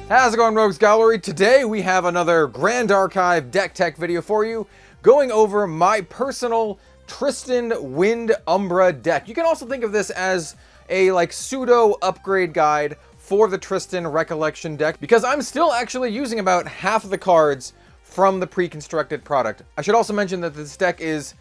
How's it going, Rogues Gallery? Today we have another Grand Archive deck tech video for you, going over my personal Tristan Wind Umbra deck. You can also think of this as a pseudo upgrade guide for the Tristan ReCollection deck, because I'm still actually using about half of the cards from the pre-constructed product. I should also mention that this deck is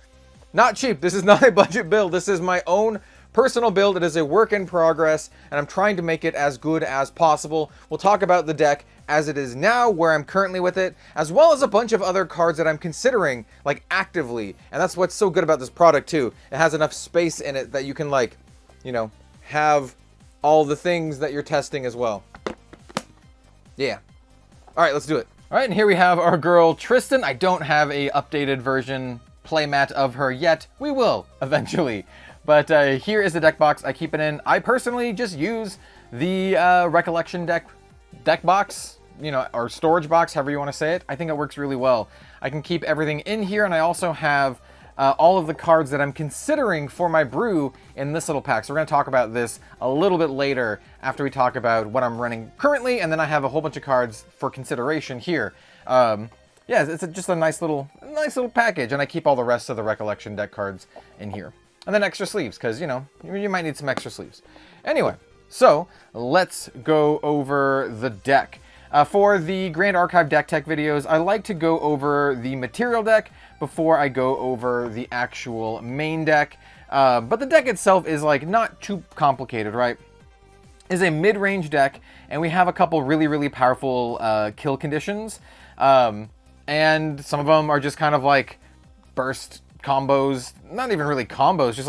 not cheap. This is not a budget build. This is my own personal build. It is a work in progress, and I'm trying to make it as good as possible. We'll talk about the deck as it is now, where I'm currently with it, as well as a bunch of other cards that I'm considering, actively. And that's what's so good about this product, too. It has enough space in it that you can, have all the things that you're testing as well. Yeah. All right, let's do it. All right, and here we have our girl Tristan. I don't have a updated version playmat of her yet. We will eventually. But here is the deck box I keep it in. I personally just use the ReCollection deck box, or storage box, however you want to say it. I think it works really well. I can keep everything in here, and I also have all of the cards that I'm considering for my brew in this little pack. So we're going to talk about this a little bit later after we talk about what I'm running currently, and then I have a whole bunch of cards for consideration here. Yeah, it's just a nice little package, and I keep all the rest of the ReCollection deck cards in here. And then extra sleeves, because, you might need some extra sleeves. Anyway, so let's go over the deck. For the Grand Archive deck tech videos, I like to go over the material deck before I go over the actual main deck. But the deck itself is, not too complicated, right? It's a mid-range deck, and we have a couple really, really powerful kill conditions. And some of them are just kind of burst combos, not even really combos, just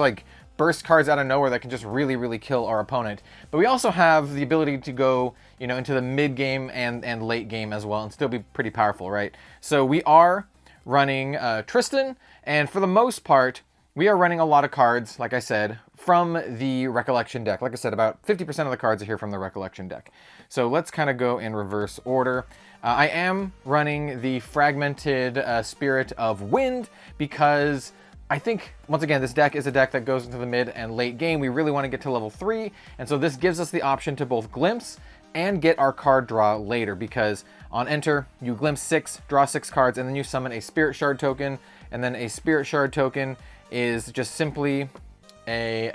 burst cards out of nowhere that can just really, really kill our opponent. But we also have the ability to go, into the mid game and late game as well, and still be pretty powerful, right? So we are running Tristan, and for the most part, we are running a lot of cards, like I said, from the ReCollection deck. Like I said, about 50% of the cards are here from the ReCollection deck. So let's kind of go in reverse order. I am running the Fragmented Spirit of Wind because I think, once again, this deck is a deck that goes into the mid and late game. We really want to get to level 3, and so this gives us the option to both glimpse and get our card draw later, because on enter, you glimpse 6, draw 6 cards, and then you summon a Spirit Shard token, and then a Spirit Shard token is just simply a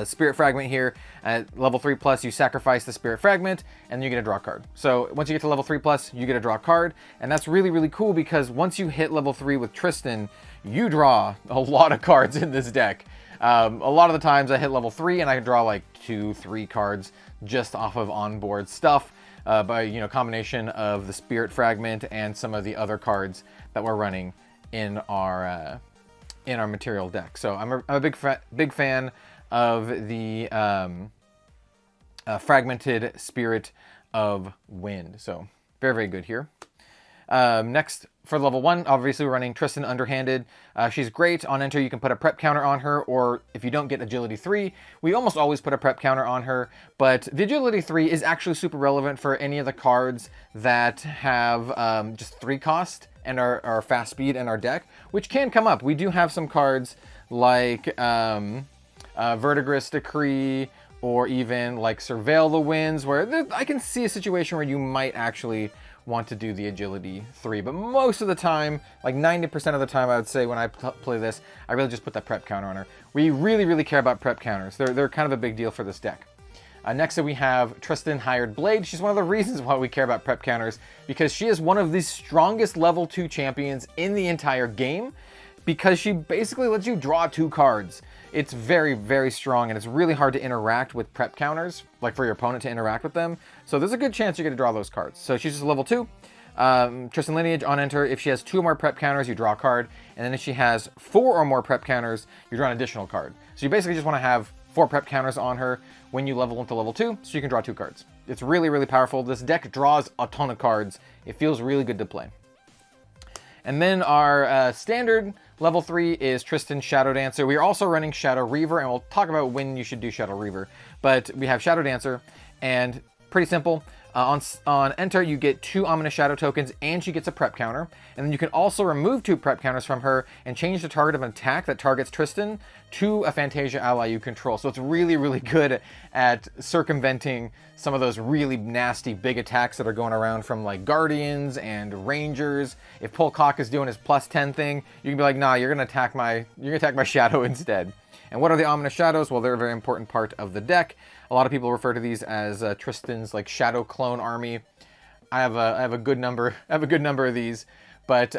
Spirit Fragment here. At level 3 plus, you sacrifice the Spirit Fragment, and you get a draw card. So once you get to level 3 plus, you get a draw card, and that's really, really cool, because once you hit level 3 with Tristan, you draw a lot of cards in this deck. A lot of the times I hit level 3 and I can draw 2-3 cards just off of onboard stuff by combination of the Spirit Fragment and some of the other cards that we're running in our material deck. So I'm a big fan of the Fragmented Spirit of Wind. So very, very good here. Next, for level 1, obviously we're running Tristan Underhanded. She's great. On enter, you can put a prep counter on her, or if you don't get agility 3, we almost always put a prep counter on her, but the agility 3 is actually super relevant for any of the cards that have just 3 cost and are fast speed in our deck, which can come up. We do have some cards like Verdigris Decree, or even Surveil the Winds, where I can see a situation where you might actually want to do the agility 3, but most of the time, 90% of the time, I would say when I play this, I really just put that prep counter on her. We really, really care about prep counters. They're kind of a big deal for this deck. Next up, we have Tristan Hired Blade. She's one of the reasons why we care about prep counters, because she is one of the strongest level 2 champions in the entire game, because she basically lets you draw 2 cards. It's very, very strong, and it's really hard to interact with prep counters, for your opponent to interact with them. So there's a good chance you're going to draw those cards. So she's just level 2. Tristan Lineage, on enter, if she has 2 or more prep counters, you draw a card. And then if she has 4 or more prep counters, you draw an additional card. So you basically just want to have 4 prep counters on her when you level into level 2, so you can draw 2 cards. It's really, really powerful. This deck draws a ton of cards. It feels really good to play. And then our standard level 3 is Tristan Shadow Dancer. We are also running Shadow Reaver, and we'll talk about when you should do Shadow Reaver. But we have Shadow Dancer, and pretty simple. On enter, you get 2 Ominous Shadow tokens, and she gets a prep counter. And then you can also remove 2 prep counters from her and change the target of an attack that targets Tristan to a Fantasia ally you control. So it's really, really good at circumventing some of those really nasty big attacks that are going around from like Guardians and Rangers. If Polcock is doing his +10 thing, you can be like, nah, you're gonna attack my Shadow instead. And what are the Ominous Shadows? Well, they're a very important part of the deck. A lot of people refer to these as Tristan's like Shadow Clone Army. I have a good number of these, but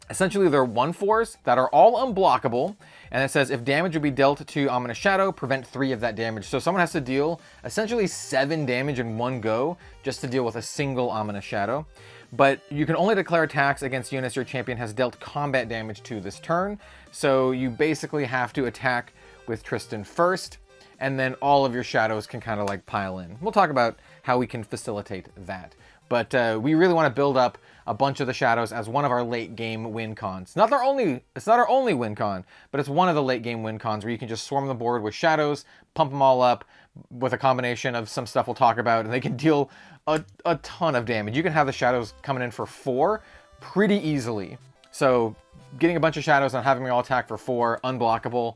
essentially they're 1/4s that are all unblockable, and it says if damage would be dealt to Ominous Shadow, prevent 3 of that damage. So someone has to deal essentially 7 damage in one go just to deal with a single Ominous Shadow. But you can only declare attacks against units your champion has dealt combat damage to this turn. So you basically have to attack with Tristan first, and then all of your shadows can kind of like pile in. We'll talk about how we can facilitate that. But we really want to build up a bunch of the shadows as one of our late game win cons. It's not our only win con, but it's one of the late game win cons where you can just swarm the board with shadows, pump them all up with a combination of some stuff we'll talk about, and they can deal a ton of damage. You can have the shadows coming in for 4 pretty easily. So getting a bunch of shadows and having them all attack for 4, unblockable,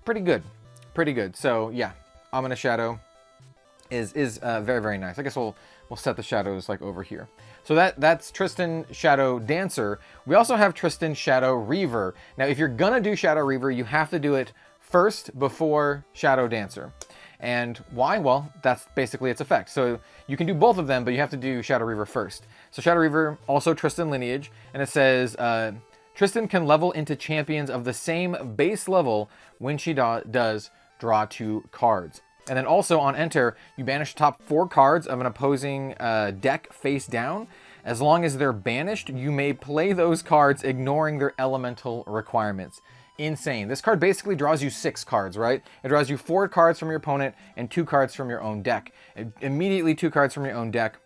pretty good. Pretty good. So yeah, Ominous Shadow is very, very nice. I guess we'll set the shadows like over here. So that's Tristan Shadow Dancer. We also have Tristan Shadow Reaver. Now, if you're gonna do Shadow Reaver, you have to do it first before Shadow Dancer. And why? Well, that's basically its effect. So you can do both of them, but you have to do Shadow Reaver first. So Shadow Reaver, also Tristan lineage, and it says Tristan can level into champions of the same base level when she does draw 2 cards. And then also on enter, you banish the top 4 cards of an opposing deck face down. As long as they're banished, you may play those cards ignoring their elemental requirements. Insane. This card basically draws you 6 cards, right? It draws you 4 cards from your opponent and 2 cards from your own deck. Immediately 2 cards from your own deck.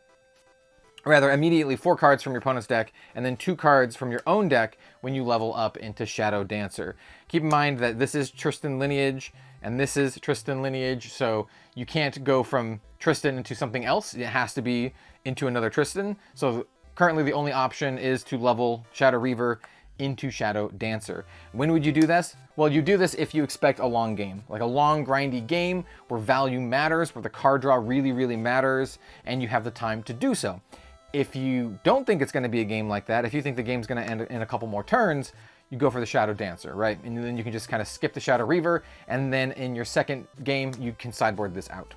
Rather, immediately 4 cards from your opponent's deck, and then 2 cards from your own deck when you level up into Shadow Dancer. Keep in mind that this is Tristan lineage, and this is Tristan lineage, so you can't go from Tristan into something else. It has to be into another Tristan. So currently the only option is to level Shadow Reaver into Shadow Dancer. When would you do this? Well, you do this if you expect a long game, like a long grindy game where value matters, where the card draw really, really matters, and you have the time to do so. If you don't think it's going to be a game like that, if you think the game's going to end in a couple more turns, you go for the Shadow Dancer, right? And then you can just kind of skip the Shadow Reaver, and then in your second game, you can sideboard this out.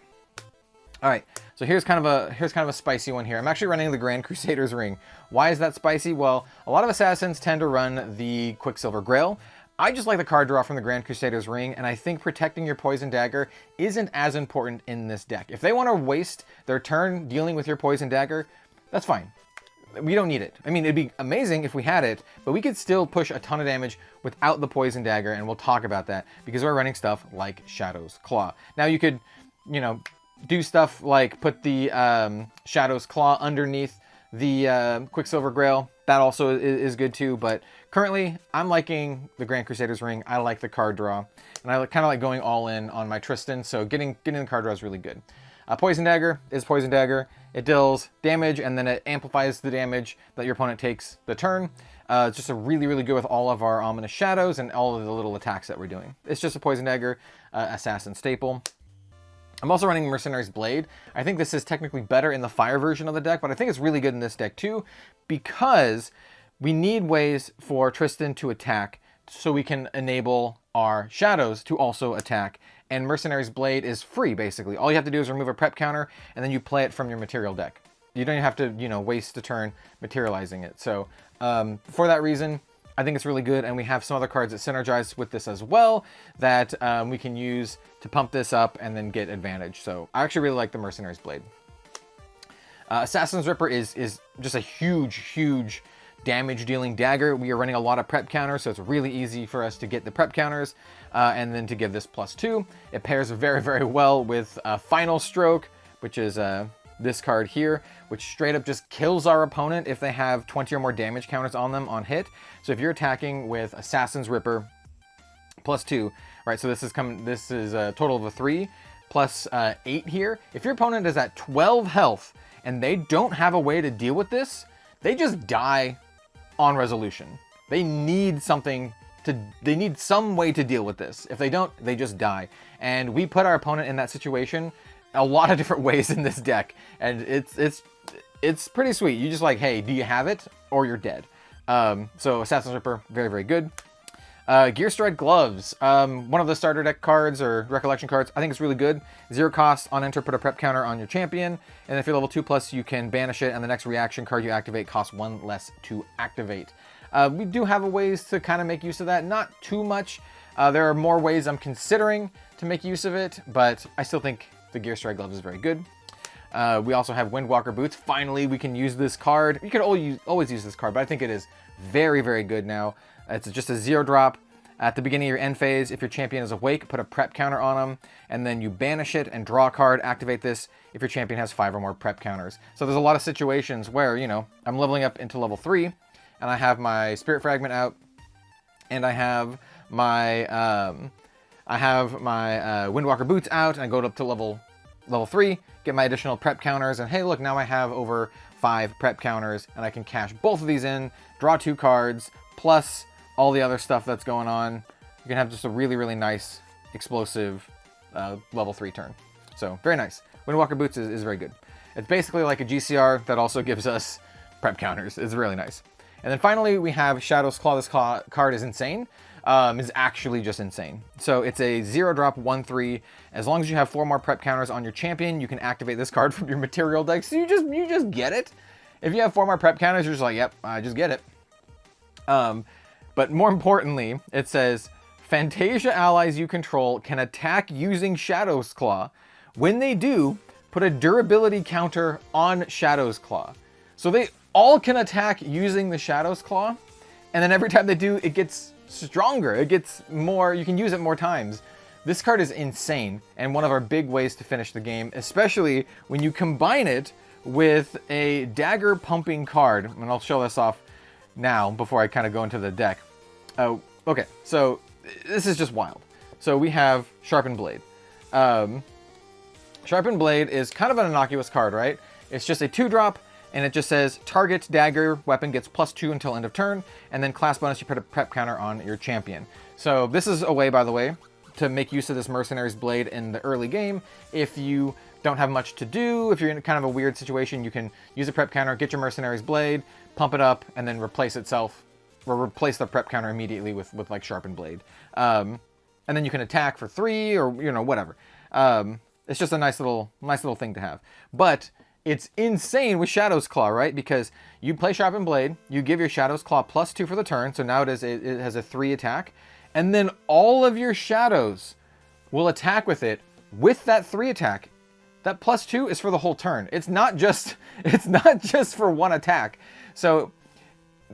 All right, so here's kind of a spicy one here. I'm actually running the Grand Crusader's Ring. Why is that spicy? Well, a lot of assassins tend to run the Quicksilver Grail. I just like the card draw from the Grand Crusader's Ring, and I think protecting your Poison Dagger isn't as important in this deck. If they want to waste their turn dealing with your Poison Dagger, that's fine. We don't need it. I mean, it'd be amazing if we had it, but we could still push a ton of damage without the Poison Dagger, and we'll talk about that because we're running stuff like Shadow's Claw. Now, you could, you know, do stuff like put the Shadow's Claw underneath the Quicksilver Grail. That also is good too, but currently I'm liking the Grand Crusader's Ring. I like the card draw, and I kind of like going all in on my Tristan, so getting the card draw is really good. Poison Dagger is Poison Dagger. It deals damage, and then it amplifies the damage that your opponent takes the turn. It's just really, really good with all of our Ominous Shadows and all of the little attacks that we're doing. It's just a Poison Dagger assassin staple. I'm also running Mercenary's Blade. I think this is technically better in the fire version of the deck, but I think it's really good in this deck too, because we need ways for Tristan to attack so we can enable our shadows to also attack. And Mercenary's Blade is free, basically. All you have to do is remove a prep counter, and then you play it from your material deck. You don't even have to, you know, waste a turn materializing it. So for that reason, I think it's really good, and we have some other cards that synergize with this as well that we can use to pump this up and then get advantage. So I actually really like the Mercenary's Blade. Assassin's Ripper is just a huge damage dealing dagger. We are running a lot of prep counters, so it's really easy for us to get the prep counters and then to give this +2. It pairs very, very well with Final Stroke, which is this card here, which straight up just kills our opponent if they have 20 or more damage counters on them on hit. So if you're attacking with Assassin's Ripper +2, right? So this is a total of a 3. plus 8 here. If your opponent is at 12 health and they don't have a way to deal with this, they just die on resolution. They need something to, they need some way to deal with this. If they don't, they just die. And we put our opponent in that situation a lot of different ways in this deck, and it's pretty sweet. You just like, hey, do you have it, or you're dead. So Assassin's Ripper, very, very good. Gear Strike Gloves, one of the starter deck cards or recollection cards. I think it's really good. 0 cost, on enter, put a prep counter on your champion, and if you're level 2+, you can banish it, and the next reaction card you activate costs 1 less to activate. We do have ways to kind of make use of that, not too much. There are more ways I'm considering to make use of it, but I still think the Gear Strike Gloves is very good. We also have Windwalker Boots. Finally, we can use this card. You could always use this card, but I think it is very, very good now. It's just a 0-drop. At the beginning of your end phase, if your champion is awake, put a prep counter on them, and then you banish it and draw a card, activate this if your champion has 5 or more prep counters. So there's a lot of situations where, you know, I'm leveling up into level 3, and I have my Spirit Fragment out, and I have my Windwalker Boots out, and I go up to level 3, get my additional prep counters, and hey, look, now I have over 5 prep counters, and I can cash both of these in, draw 2 cards, plus all the other stuff that's going on. You can have just a really, really nice, explosive level 3 turn. So, very nice. Windwalker Boots is very good. It's basically like a GCR that also gives us prep counters. It's really nice. And then finally, we have Shadow's Claw. This card is insane. Is actually just insane. So it's a 0-drop 1/3. As long as you have 4 more prep counters on your champion, you can activate this card from your material deck. So you just get it. If you have 4 more prep counters, you're just like, yep, I just get it. But more importantly, it says Fantasia allies you control can attack using Shadow's Claw. When they do, put a durability counter on Shadow's Claw. So they all can attack using the Shadow's Claw, and then every time they do, it gets stronger. It gets more, you can use it more times. This card is insane, and one of our big ways to finish the game, especially when you combine it with a dagger pumping card. And I'll show this off now before I kind of go into the deck. Oh, okay, so this is just wild. So we have Sharpened Blade. Sharpened Blade is kind of an innocuous card, right? It's just a 2-drop, and it just says target dagger weapon gets +2 until end of turn, and then class bonus, you put a prep counter on your champion. So this is a way, by the way, to make use of this Mercenary's Blade in the early game. If you don't have much to do, if you're in kind of a weird situation, you can use a prep counter, get your Mercenary's Blade, pump it up, and then replace itself, or replace the prep counter immediately with like Sharpened Blade. And then you can attack for 3, or, you know, whatever. It's just a nice little thing to have. But it's insane with Shadow's Claw, right? Because you play Sharpened Blade, you give your Shadow's Claw +2 for the turn, so now it has a 3 attack, and then all of your shadows will attack with it with that 3 attack. That +2 is for the whole turn. It's not just for one attack. So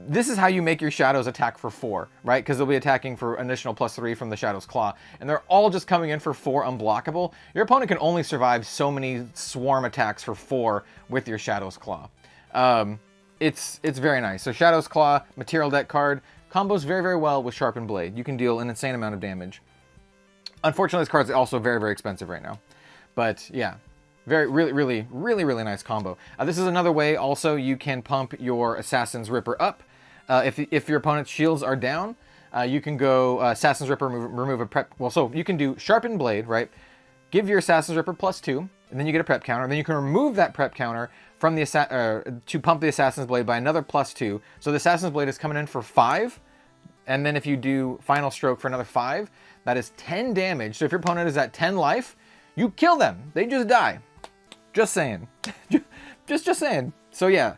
this is how you make your shadows attack for 4, right? Because they'll be attacking for an additional +3 from the Shadow's Claw, and they're all just coming in for 4 unblockable. Your opponent can only survive so many swarm attacks for 4 with your Shadow's Claw. It's very nice. So Shadow's Claw, material deck card, combos very, very well with Sharpened Blade. You can deal an insane amount of damage. Unfortunately, this card's also very, very expensive right now. But yeah, really nice combo. This is another way also you can pump your Assassin's Ripper up. If your opponent's shields are down, you can go Assassin's Ripper, remove a prep. Well, so you can do Sharpened Blade, right? Give your Assassin's Ripper +2, and then you get a prep counter. Then you can remove that prep counter from the to pump the Assassin's Blade by another +2. So the Assassin's Blade is coming in for 5, and then if you do Final Stroke for another 5, that is 10 damage. So if your opponent is at 10 life, you kill them. They just die. Just saying. just saying. So yeah,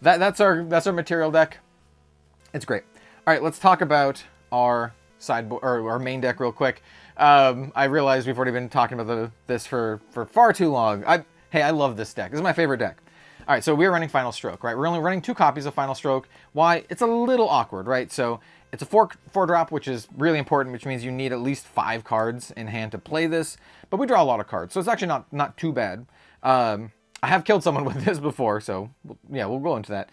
that's our material deck. It's great. All right, let's talk about our sideboard or our main deck real quick. I realize we've already been talking about this for far too long. Hey, I love this deck. This is my favorite deck. All right, so we're running Final Stroke, right? We're only running 2 copies of Final Stroke. Why? It's a little awkward, right? So it's a 4-drop, which is really important, which means you need at least 5 cards in hand to play this. But we draw a lot of cards, so it's actually not too bad. I have killed someone with this before, so yeah, we'll go into that.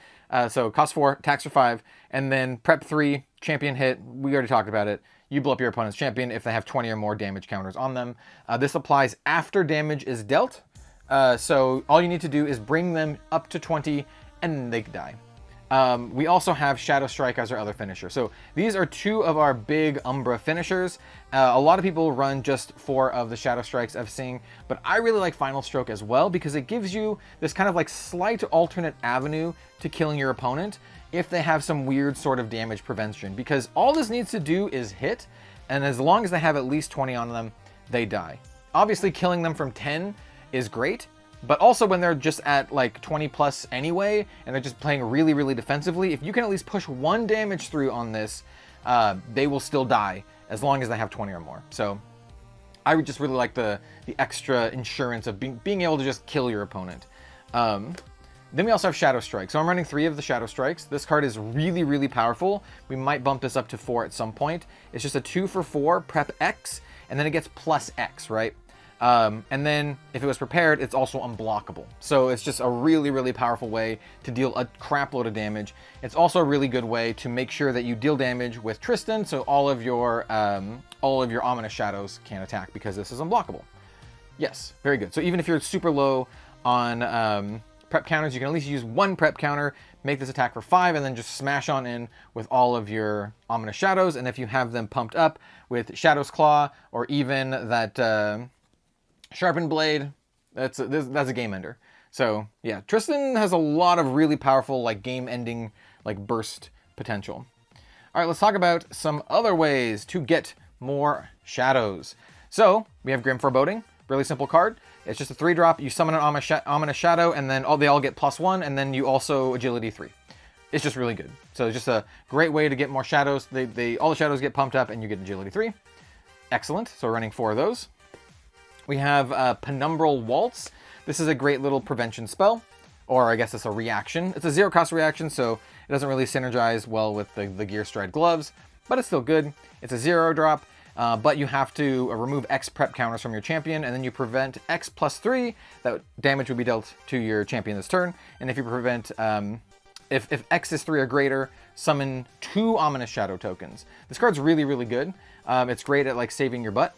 So cost 4, attacks for 5, and then prep 3, champion hit. We already talked about it. You blow up your opponent's champion if they have 20 or more damage counters on them. This applies after damage is dealt. So all you need to do is bring them up to 20 and they die. We also have Shadow Strike as our other finisher. So these are 2 of our big Umbra finishers. A lot of people run just 4 of the Shadow Strikes I've seen, but I really like Final Stroke as well because it gives you this kind of like slight alternate avenue to killing your opponent if they have some weird sort of damage prevention, because all this needs to do is hit, and as long as they have at least 20 on them, they die. Obviously killing them from 10 is great, but also when they're just at like 20 plus anyway, and they're just playing really, really defensively, if you can at least push 1 damage through on this, they will still die as long as they have 20 or more. So I would just really like the extra insurance of being able to just kill your opponent. Then we also have Shadow Strike. So I'm running 3 of the Shadow Strikes. This card is really, really powerful. We might bump this up to 4 at some point. It's just a 2 for 4, prep X, and then it gets plus X, right? And then if it was prepared, it's also unblockable. So it's just a really, really powerful way to deal a crap load of damage. It's also a really good way to make sure that you deal damage with Tristan, so all of your Ominous Shadows can't attack because this is unblockable. Yes, very good. So even if you're super low on prep counters, you can at least use 1 prep counter, make this attack for 5, and then just smash on in with all of your Ominous Shadows. And if you have them pumped up with Shadow's Claw or even that Sharpened Blade, that's a game ender. So yeah, Tristan has a lot of really powerful like game ending like burst potential. All right, let's talk about some other ways to get more shadows. So we have Grim Foreboding, really simple card. It's just a 3-drop. You summon an Ominous Shadow, and then they all get +1, and then you also Agility 3. It's just really good. So it's just a great way to get more shadows. All the shadows get pumped up, and you get Agility 3. Excellent. So we're running 4 of those. We have Penumbral Waltz. This is a great little prevention spell, or I guess it's a reaction. It's a 0-cost reaction, so it doesn't really synergize well with the Gear Stride gloves, but it's still good. It's a 0-drop. But you have to remove X prep counters from your champion, and then you prevent X +3, that damage would be dealt to your champion this turn. And if you prevent, if X is 3 or greater, summon 2 Ominous Shadow tokens. This card's really, really good. It's great at like saving your butt.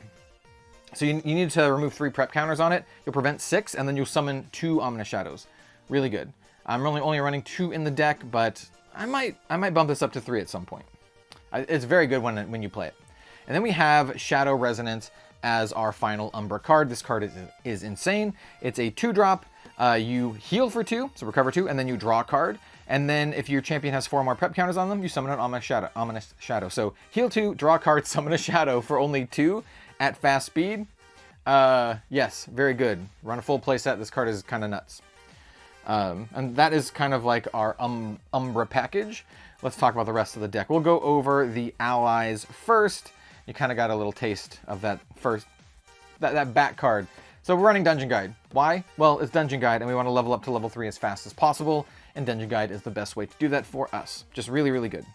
So you need to remove 3 prep counters on it. You'll prevent 6, and then you'll summon 2 Ominous Shadows. Really good. I'm only running 2 in the deck, but I might bump this up to 3 at some point. It's very good when you play it. And then we have Shadow Resonance as our final Umbra card. This card is insane. It's a 2-drop. You heal for 2, so recover 2, and then you draw a card. And then if your champion has 4 more prep counters on them, you summon an Ominous Shadow. So heal 2, draw a card, summon a Shadow for only 2 at fast speed. Yes, very good. Run a full playset. This card is kind of nuts. And that is kind of like our Umbra package. Let's talk about the rest of the deck. We'll go over the allies first. You kind of got a little taste of that first, that back card. So we're running Dungeon Guide. Why? Well, it's Dungeon Guide, and we want to level up to level 3 as fast as possible, and Dungeon Guide is the best way to do that for us. Just really, really good.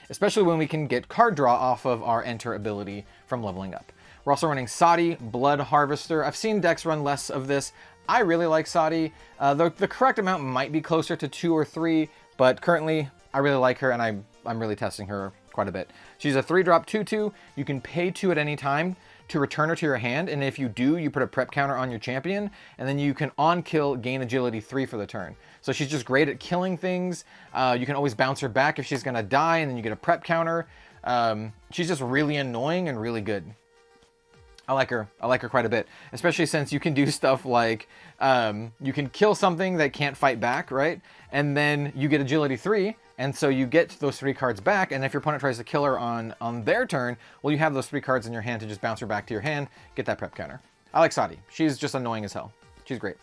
Especially when we can get card draw off of our Enter ability from leveling up. We're also running Sadi, Blood Harvester. I've seen decks run less of this. I really like Sadi. The correct amount might be closer to 2 or 3, but currently I really like her, and I'm really testing her quite a bit. She's a 3-drop 2/2. You can pay 2 at any time to return her to your hand, and if you do, you put a prep counter on your champion, and then you can on-kill gain Agility 3 for the turn. So she's just great at killing things. You can always bounce her back if she's gonna die, and then you get a prep counter. She's just really annoying and really good. I like her quite a bit, especially since you can do stuff like you can kill something that can't fight back, right? And then you get Agility 3, and so you get those 3 cards back, and if your opponent tries to kill her on their turn, well, you have those 3 cards in your hand to just bounce her back to your hand, get that prep counter. I like Sadi. She's just annoying as hell. She's great.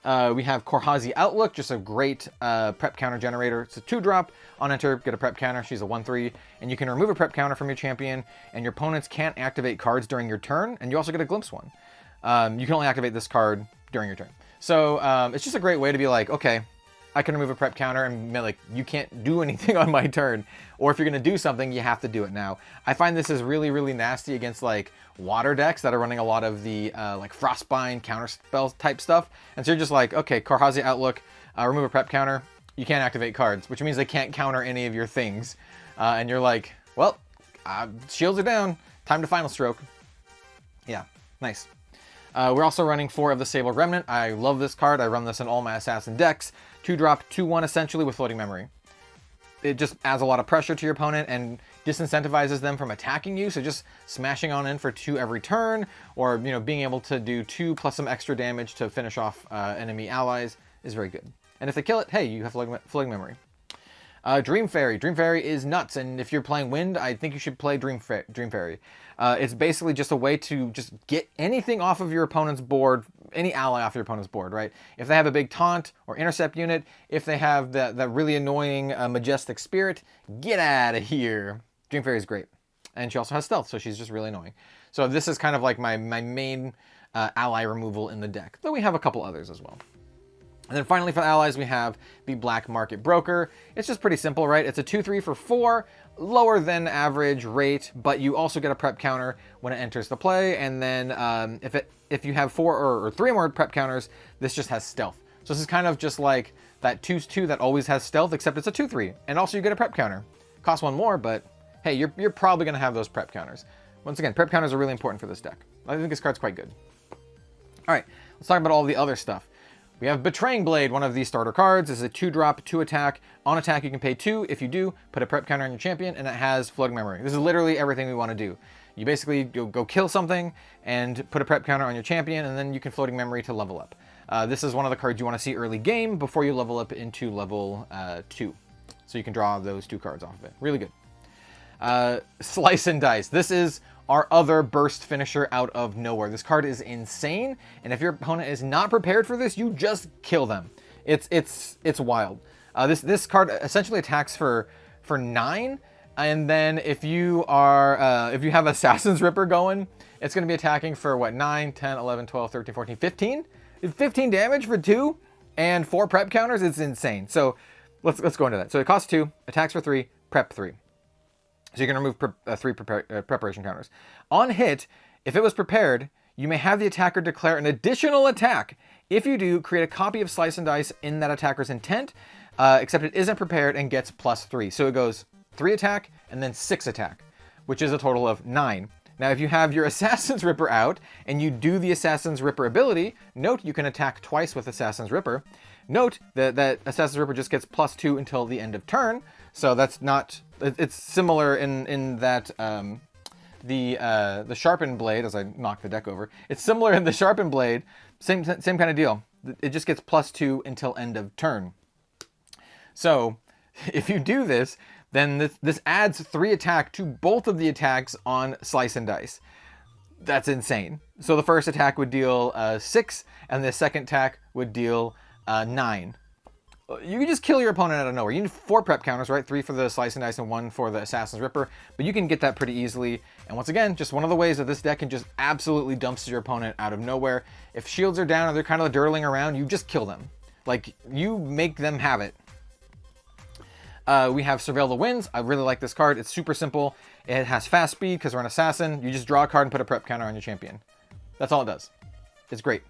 We have Korhazi Outlook, just a great prep counter generator. It's a 2-drop. On enter, get a prep counter. She's a 1/3, and you can remove a prep counter from your champion, and your opponents can't activate cards during your turn, and you also get a Glimpse one. You can only activate this card during your turn. So it's just a great way to be like, okay, I can remove a prep counter, and like, you can't do anything on my turn. Or if you're going to do something, you have to do it now. I find this is really, really nasty against like water decks that are running a lot of the like Frostbind counterspell type stuff. And so you're just like, okay, Korhazi Outlook, remove a prep counter. you can't activate cards, which means they can't counter any of your things. And you're like, well, shields are down. Time to Final Stroke. Yeah, nice. We're also running 4 of the Sideboard Remnant. I love this card. I run this in all my Assassin decks. 2-drop, 2/1 essentially with Floating Memory. It just adds a lot of pressure to your opponent and disincentivizes them from attacking you. So just smashing on in for 2 every turn, or being able to do 2 plus some extra damage to finish off enemy allies is very good. And if they kill it, hey, you have Floating Memory. Dream Fairy. Dream Fairy is nuts, and if you're playing Wind, I think you should play Dream Fairy. It's basically just a way to just get anything off of your opponent's board, any ally off your opponent's board, right? If they have a big taunt or intercept unit, if they have that really annoying Majestic Spirit, get out of here. Dream Fairy is great. And she also has stealth, so she's just really annoying. So this is kind of like my main ally removal in the deck, though we have a couple others as well. And then finally for the allies, we have the Black Market Broker. It's just pretty simple, right? It's a 2/3 for 4, lower than average rate, but you also get a prep counter when it enters the play. And then if you have 4 or 3 more prep counters, this just has stealth. So this is kind of just like that 2/2 that always has stealth, except it's a 2/3. And also you get a prep counter. Costs 1 more, but hey, you're probably going to have those prep counters. Once again, prep counters are really important for this deck. I think this card's quite good. All right, let's talk about all the other stuff. We have Betraying Blade, one of these starter cards. This is a 2-drop, 2 attack. On attack, you can pay 2. If you do, put a prep counter on your champion, and it has Floating Memory. This is literally everything we want to do. You basically go kill something and put a prep counter on your champion, and then you can Floating Memory to level up. This is one of the cards you want to see early game before you level up into level 2. So you can draw those 2 cards off of it. Really good. Slice and Dice. This is our other burst finisher out of nowhere. This card is insane, and if your opponent is not prepared for this, you just kill them. It's wild. This card essentially attacks for 9, and then if you have Assassin's Ripper going, it's going to be attacking for what, 9, 10, 11, 12, 13, 14, 15? 15 damage for 2 and 4 prep counters. It's insane. So let's go into that. So it costs 2, attacks for 3, prep 3. So you can remove 3 preparation counters. On hit, if it was prepared, you may have the attacker declare an additional attack. If you do, create a copy of Slice and Dice in that attacker's intent, except it isn't prepared and gets +3. So it goes 3 attack and then 6 attack, which is a total of 9. Now, if you have your Assassin's Ripper out and you do the Assassin's Ripper ability, note you can attack twice with Assassin's Ripper. Note that Assassin's Ripper just gets +2 until the end of turn. So that's not, it's similar in that the Sharpened Blade, as I knock the deck over, it's similar in the Sharpened Blade, same kind of deal. It just gets +2 until end of turn. So if you do this, then this adds 3 attack to both of the attacks on Slice and Dice. That's insane. So the first attack would deal 6, and the second attack would deal 9. You can just kill your opponent out of nowhere. You need 4 prep counters, right? 3 for the Slice and Dice and 1 for the Assassin's Ripper, but you can get that pretty easily. And once again, just one of the ways that this deck can just absolutely dumps your opponent out of nowhere. If shields are down or they're kind of dirtling around, you just kill them. Like, you make them have it. We have Surveil the Winds. I really like this card. It's super simple. It has fast speed because we're an assassin. You just draw a card and put a prep counter on your champion. That's all it does. It's great.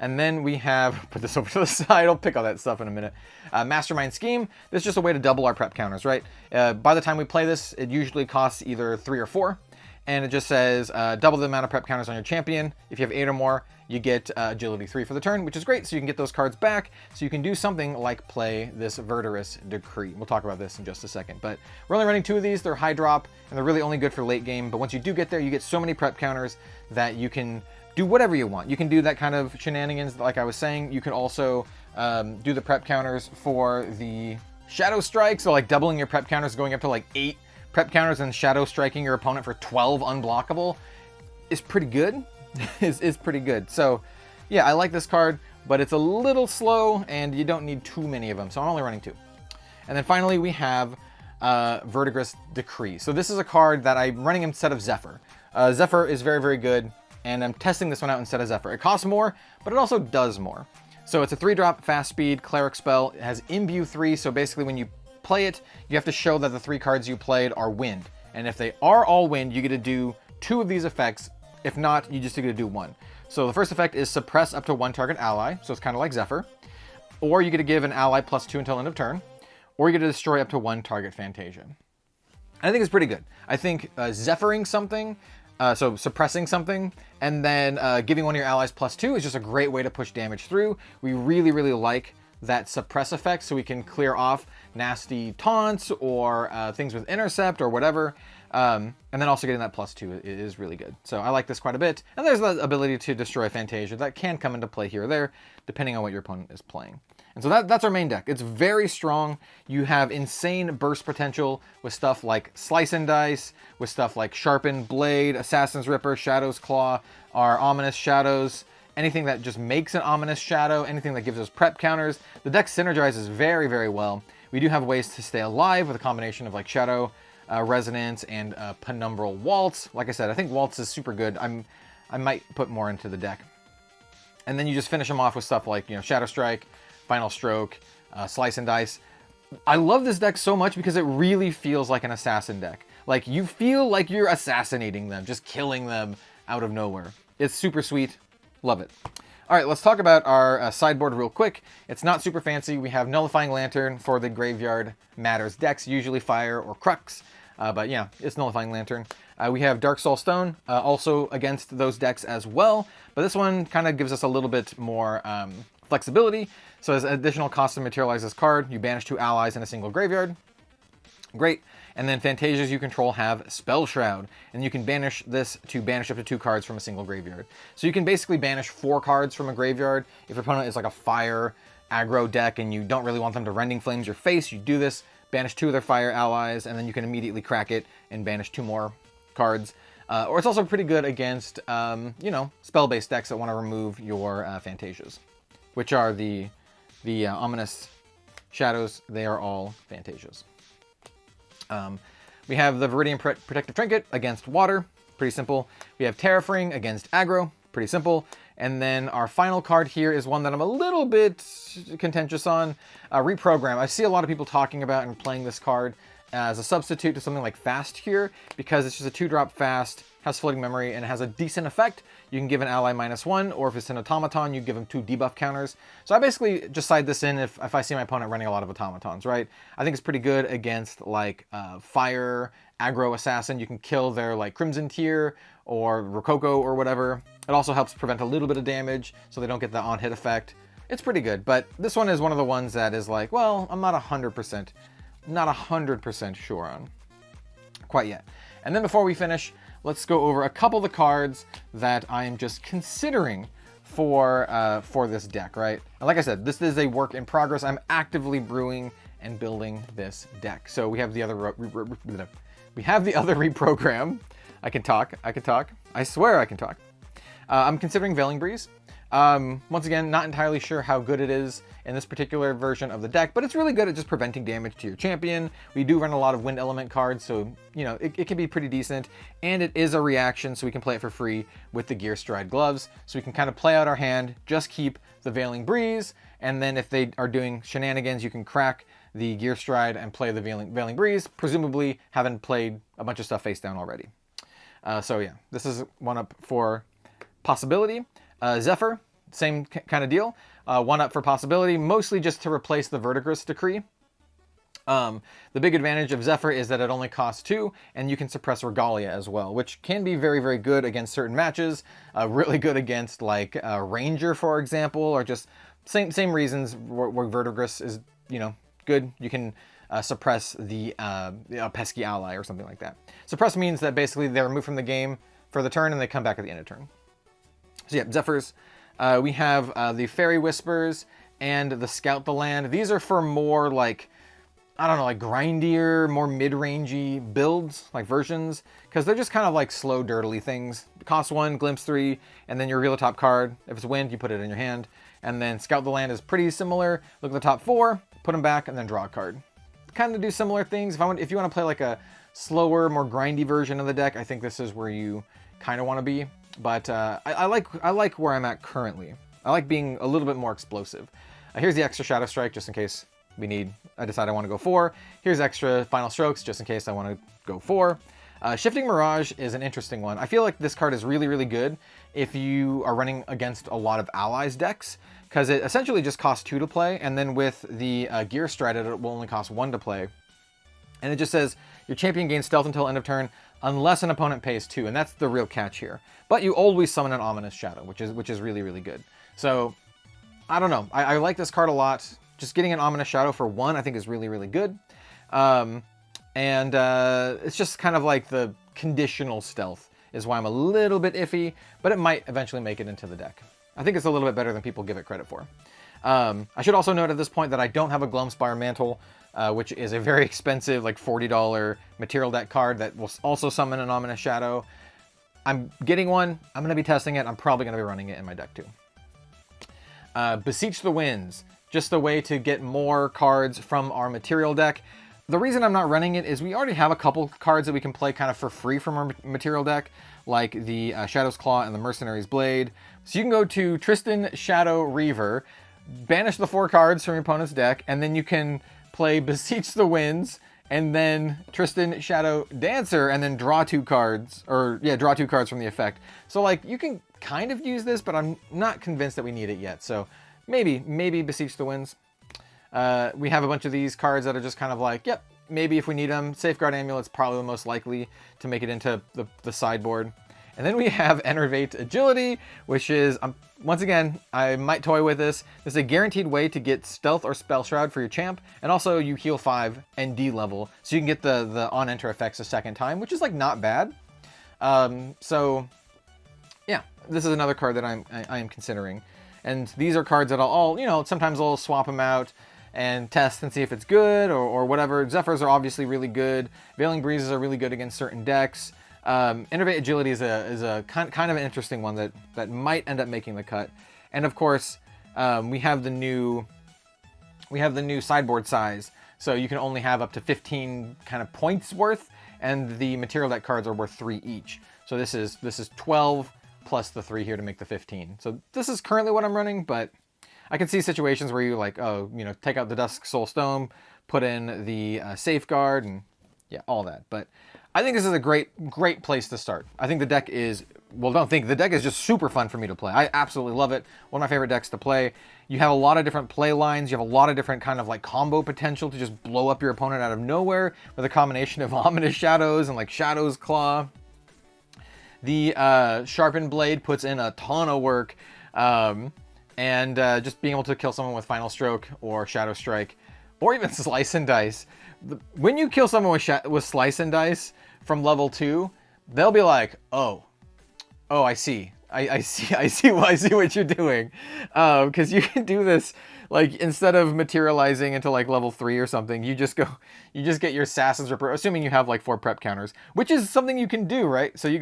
And then we have, put this over to the side, I'll pick all that stuff in a minute. Mastermind Scheme. This is just a way to double our prep counters, right? By the time we play this, it usually costs either 3 or 4. And it just says double the amount of prep counters on your champion. If you have 8 or more, you get agility 3 for the turn, which is great. So you can get those cards back. So you can do something like play this Verdurous Decree. We'll talk about this in just a second. But we're only running 2 of these. They're high drop, and they're really only good for late game. But once you do get there, you get so many prep counters that you can do whatever you want. You can do that kind of shenanigans like I was saying. You can also do the prep counters for the Shadow Strike. So like doubling your prep counters, going up to like 8 prep counters and Shadow Striking your opponent for 12 unblockable is pretty good. is pretty good. So yeah, I like this card, but it's a little slow and you don't need too many of them. So I'm only running 2. And then finally we have Verdurous Decree. So this is a card that I'm running instead of Zephyr. Zephyr is very, very good, and I'm testing this one out instead of Zephyr. It costs more, but it also does more. So it's a 3-drop fast speed cleric spell. It has Imbue 3, so basically when you play it, you have to show that the 3 cards you played are wind. And if they are all wind, you get to do 2 of these effects. If not, you just get to do 1. So the first effect is suppress up to 1 target ally, so it's kind of like Zephyr. or you get to give an ally +2 until end of turn, or you get to destroy up to 1 target Fantasia. I think it's pretty good. I think Zephyring something, so suppressing something, and then giving one of your allies +2 is just a great way to push damage through. We really, really like that suppress effect, so we can clear off nasty taunts or things with intercept or whatever. And then also getting that +2 is really good. So I like this quite a bit. And there's the ability to destroy Fantasia that can come into play here or there, depending on what your opponent is playing. And so that's our main deck. It's very strong. You have insane burst potential with stuff like Slice and Dice, with stuff like Sharpened Blade, Assassin's Ripper, Shadow's Claw, our Ominous Shadows, anything that just makes an Ominous Shadow, anything that gives us prep counters. The deck synergizes very, very well. We do have ways to stay alive with a combination of like Shadow Resonance and Penumbral Waltz. Like I said, I think Waltz is super good. I might put more into the deck. And then you just finish them off with stuff like, you know, Shadow Strike, Final Stroke, Slice and Dice. I love this deck so much because it really feels like an assassin deck. Like, you feel like you're assassinating them, just killing them out of nowhere. It's super sweet. Love it. All right, let's talk about our sideboard real quick. It's not super fancy. We have Nullifying Lantern for the Graveyard Matters decks, usually Fire or Crux. But yeah, it's Nullifying Lantern. We have Dark Soul Stone, also against those decks as well. But this one kind of gives us a little bit more flexibility. So as additional cost to materialize this card, you banish 2 allies in a single graveyard. Great. And then Fantasias you control have Spell Shroud, and you can banish this to banish up to 2 cards from a single graveyard. So you can basically banish 4 cards from a graveyard. If your opponent is like a fire aggro deck and you don't really want them to Rending Flames your face, you do this, banish 2 of their fire allies, and then you can immediately crack it and banish 2 more cards. Or it's also pretty good against, you know, spell-based decks that want to remove your Fantasias, which are the Ominous Shadows. They are all Fantasias. We have the Viridian Protective Trinket against water, pretty simple. We have Terraforming against aggro, pretty simple. And then our final card here is one that I'm a little bit contentious on, Reprogram. I see a lot of people talking about and playing this card as a substitute to something like Fast here, because it's just a 2-drop fast, has floating memory, and it has a decent effect. You can give an ally -1, or if it's an automaton, you give them 2 debuff counters. So I basically just side this in if I see my opponent running a lot of automatons, right? I think it's pretty good against like fire aggro assassin. You can kill their like Crimson Tier or Rococo or whatever. It also helps prevent a little bit of damage so they don't get the on-hit effect. It's pretty good, but this one is one of the ones that is like, well, I'm not 100% sure on quite yet. And then before we finish, let's go over a couple of the cards that I am just considering for this deck, right? And like I said, this is a work in progress. I'm actively brewing and building this deck. So we have the other reprogram. I can talk. I swear I can talk. I'm considering Veiling Breeze. Once again, not entirely sure how good it is in this particular version of the deck, but it's really good at just preventing damage to your champion. We do run a lot of Wind Element cards, so, you know, it can be pretty decent. And it is a reaction, so we can play it for free with the Gear Stride gloves. So we can kind of play out our hand, just keep the Veiling Breeze, and then if they are doing shenanigans, you can crack the Gear Stride and play the Veiling Breeze, presumably having played a bunch of stuff face down already. So yeah, this is one up for Possibility. Zephyr, same kind of deal. 1 up for Possibility, mostly just to replace the Verdigris Decree. The big advantage of Zephyr is that it only costs 2, and you can suppress Regalia as well, which can be very, very good against certain matches. Really good against like Ranger, for example, or just same reasons where Verdigris is, you know, good. You can suppress the pesky ally or something like that. Suppress means that basically they're removed from the game for the turn and they come back at the end of turn. So yeah, Zephyrs. We have the Fairy Whispers and the Scout the Land. These are for more like, I don't know, like grindier, more mid-rangey builds, like versions, because they're just kind of like slow, dirtily things. Cost 1, glimpse 3, and then you reveal the top card. If it's wind, you put it in your hand. And then Scout the Land is pretty similar. Look at the top 4, put them back, and then draw a card. Kind of do similar things. If you want to play like a slower, more grindy version of the deck, I think this is where you kind of want to be. But I like where I'm at currently. I like being a little bit more explosive. Here's the extra Shadow Strike, just in case I decide I want to go 4. Here's extra Final Strokes, just in case I want to go 4. Shifting Mirage is an interesting one. I feel like this card is really, really good if you are running against a lot of allies decks, because it essentially just costs 2 to play, and then with the gear strat, it will only cost 1 to play. And it just says, your champion gains stealth until end of turn, unless an opponent pays 2, and that's the real catch here. But you always summon an Ominous Shadow, which is really, really good. So, I don't know. I like this card a lot. Just getting an Ominous Shadow for 1, I think is really, really good. It's just kind of like the conditional stealth is why I'm a little bit iffy, but it might eventually make it into the deck. I think it's a little bit better than people give it credit for. I should also note at this point that I don't have a Glumspire Mantle, which is a very expensive, like $40 material deck card that will also summon an Ominous Shadow. I'm getting one. I'm going to be testing it. I'm probably going to be running it in my deck too. Beseech the Winds. Just a way to get more cards from our material deck. The reason I'm not running it is we already have a couple cards that we can play kind of for free from our material deck, like the Shadow's Claw and the Mercenary's Blade. So you can go to Tristan Shadow Reaver, banish the 4 cards from your opponent's deck, and then you can play Beseech the Winds, and then Tristan Shadow Dancer, and then draw 2 cards, or yeah, draw 2 cards from the effect. So like, you can kind of use this, but I'm not convinced that we need it yet. So maybe Beseech the Winds. We have a bunch of these cards that are just kind of like, yep, maybe if we need them. Safeguard Amulet's probably the most likely to make it into the sideboard. And then we have Enervate Agility, which is, once again, I might toy with this. This is a guaranteed way to get Stealth or Spell Shroud for your champ, and also you heal 5 and D level, so you can get the on-enter effects a second time, which is like not bad. So yeah, this is another card that I am considering. And these are cards that I'll, you know, sometimes I'll swap them out and test and see if it's good or whatever. Zephyrs are obviously really good. Veiling Breezes are really good against certain decks. Innervate Agility is a kind of an interesting one that might end up making the cut. And of course, we have the new sideboard size, so you can only have up to 15 kind of points worth, and the material deck cards are worth 3 each. So this is 12 plus the 3 here to make the 15. So this is currently what I'm running, but I can see situations where you like, oh, you know, take out the Dusk Soul Stone, put in the Safeguard, and yeah, all that. But I think this is a great place to start. I think the deck is, well, the deck is just super fun for me to play. I absolutely love it. One of my favorite decks to play. You have a lot of different play lines. You have a lot of different kind of like combo potential to just blow up your opponent out of nowhere with a combination of Ominous Shadows and like Shadow's Claw. The Sharpened Blade puts in a ton of work. And just being able to kill someone with Final Stroke or Shadow Strike, or even Slice and Dice. When you kill someone with Slice and Dice from level 2, they'll be like, oh, I see. I see what you're doing. Because you can do this, like, instead of materializing into like level 3 or something, you just get your Assassin's Ripper, assuming you have like 4 prep counters, which is something you can do, right? So you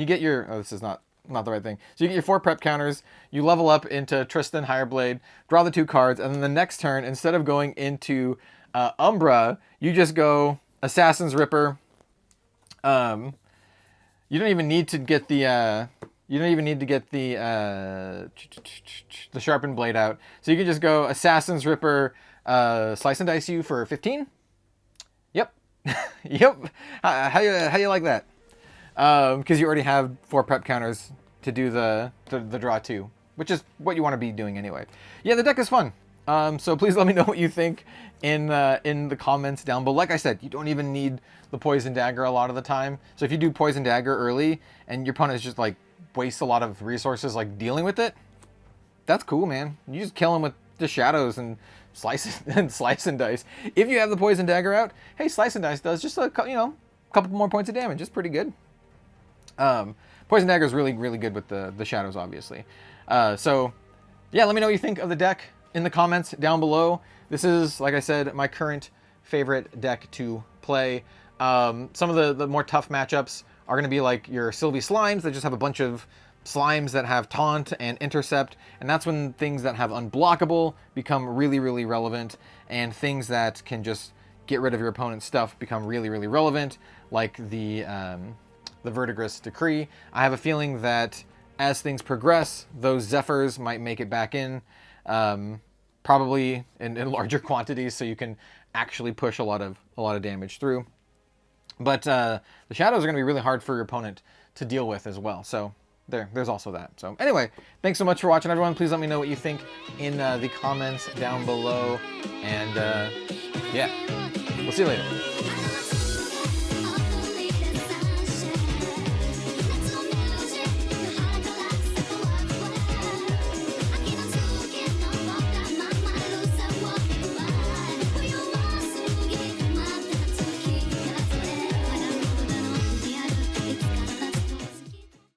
get your, oh, this is not the right thing. So you get your 4 prep counters, you level up into Tristan Higher Blade, draw the 2 cards, and then the next turn, instead of going into Umbra, you just go Assassin's Ripper. You don't even need to get the Sharpened Blade out. So you can just go Assassin's Ripper, Slice and Dice you for 15. Yep. Yep. How you like that? Because you already have 4 prep counters to do the draw 2, which is what you want to be doing anyway. Yeah, the deck is fun. So please let me know what you think in the comments down below. Like I said, you don't even need the Poison Dagger a lot of the time. So if you do Poison Dagger early and your opponent is just like wastes a lot of resources like dealing with it, that's cool, man. You just kill him with the shadows and slice and dice. If you have the Poison Dagger out, hey, Slice and Dice does just a couple more points of damage. It's pretty good. Poison Dagger is really, really good with the shadows, obviously. So yeah, let me know what you think of the deck in the comments down below. This is, like I said, my current favorite deck to play. Some of the more tough matchups are going to be like your Sylvie Slimes that just have a bunch of slimes that have Taunt and Intercept, and that's when things that have Unblockable become really, really relevant, and things that can just get rid of your opponent's stuff become really, really relevant, like the Verdigris Decree. I have a feeling that as things progress, those Zephyrs might make it back in, probably in larger quantities, so you can actually push a lot of damage through. But the shadows are going to be really hard for your opponent to deal with as well. So there's also that. So anyway, thanks so much for watching, everyone. Please let me know what you think in the comments down below. And yeah, we'll see you later.